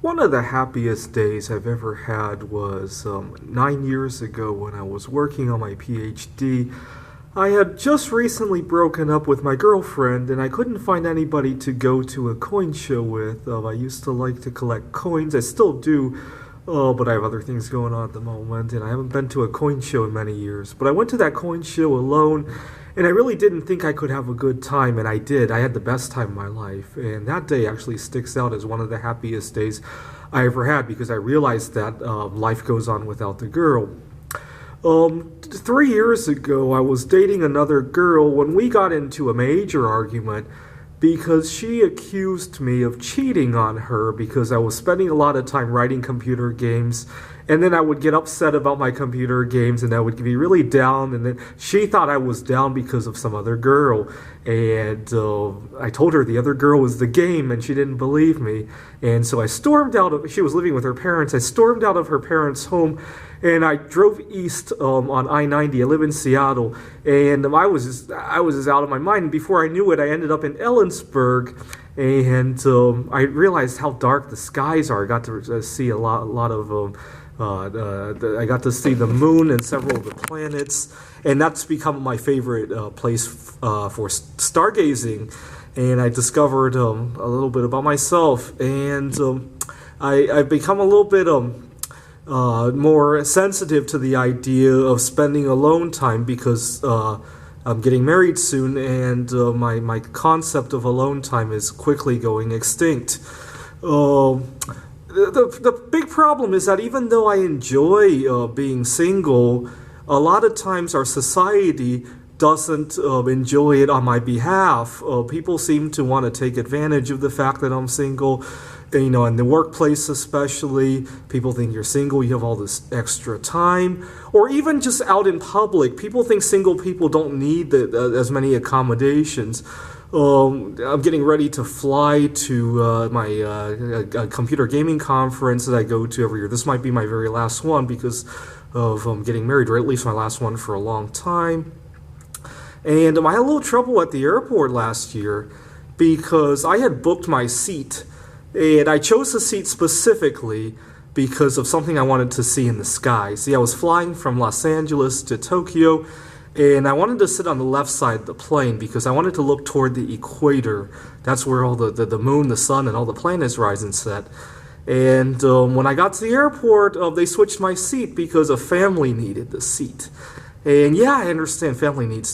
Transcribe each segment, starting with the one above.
One of the happiest days I've ever had was 9 years ago when I was working on my PhD. I had just recently broken up with my girlfriend and I couldn't find anybody to go to a coin show with. I used to like to collect coins, I still do, but I have other things going on at the moment and I haven't been to a coin show in many years. But I went to that coin show alone and I really didn't think I could have a good time, and I did. I had the best time of my life, and that day actually sticks out as one of the happiest days I ever had because I realized that life goes on without the girl. 3 years ago, I was dating another girl when we got into a major argument because she accused me of cheating on her because I was spending a lot of time writing computer games, and then I would get upset about my computer games and I would be really down, and then she thought I was down because of some other girl, and I told her the other girl was the game and she didn't believe me, and so I stormed out of, she was living with her parents, I stormed out of her parents' home and I drove east on I-90. I live in Seattle, and I was just out of my mind. And before I knew it, I ended up in Ellensburg, and I realized how dark the skies are. I got to see a lot of I got to see the moon and several of the planets, and that's become my favorite place for stargazing. And I discovered a little bit about myself, and I've become a little bit more sensitive to the idea of spending alone time because I'm getting married soon, and my concept of alone time is quickly going extinct. The big problem is that even though I enjoy being single, a lot of times our society doesn't enjoy it on my behalf. People seem to want to take advantage of the fact that I'm single. You know, in the workplace especially, people think you're single, you have all this extra time. Or even just out in public, people think single people don't need as many accommodations. I'm getting ready to fly to my computer gaming conference that I go to every year. This might be my very last one because of getting married, or at least my last one for a long time. And I had a little trouble at the airport last year because I had booked my seat. And I chose the seat specifically because of something I wanted to see in the sky. See, I was flying from Los Angeles to Tokyo, and I wanted to sit on the left side of the plane because I wanted to look toward the equator. That's where all the moon, the sun, and all the planets rise and set. And when I got to the airport, they switched my seat because a family needed the seat. And yeah, I understand family needs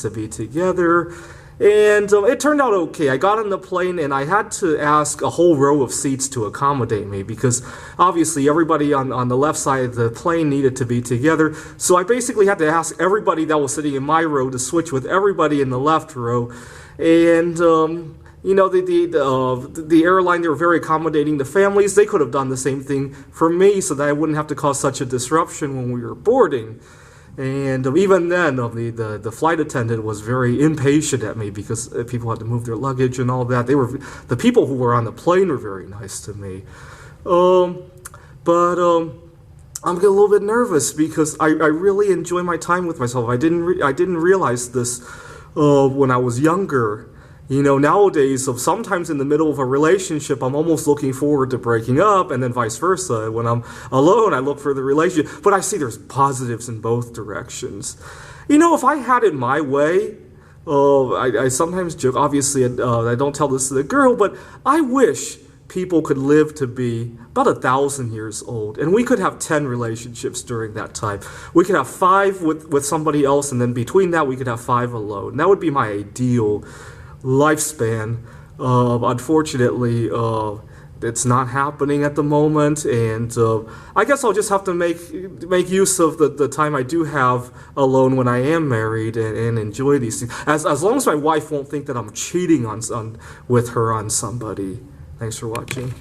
to be together. And it turned out okay. I got on the plane and I had to ask a whole row of seats to accommodate me because obviously everybody on the left side of the plane needed to be together. So I basically had to ask everybody that was sitting in my row to switch with everybody in the left row. And you know, the airline, they were very accommodating to families. They could have done the same thing for me so that I wouldn't have to cause such a disruption when we were boarding. And even then, the flight attendant was very impatient at me because people had to move their luggage and all that. The people who were on the plane were very nice to me. But I'm getting a little bit nervous because I really enjoy my time with myself. I didn't realize this when I was younger. You know, nowadays, sometimes in the middle of a relationship, I'm almost looking forward to breaking up, and then vice versa. When I'm alone, I look for the relationship. But I see there's positives in both directions. You know, if I had it my way, I sometimes joke, obviously, I don't tell this to the girl, but I wish people could live to be about 1,000 years old, and we could have 10 relationships during that time. We could have 5 with somebody else, and then between that, we could have 5 alone. That would be my ideal lifespan. Unfortunately, it's not happening at the moment, and I guess I'll just have to make use of the time I do have alone when I am married and enjoy these things. As long as my wife won't think that I'm cheating with her on somebody. Thanks for watching.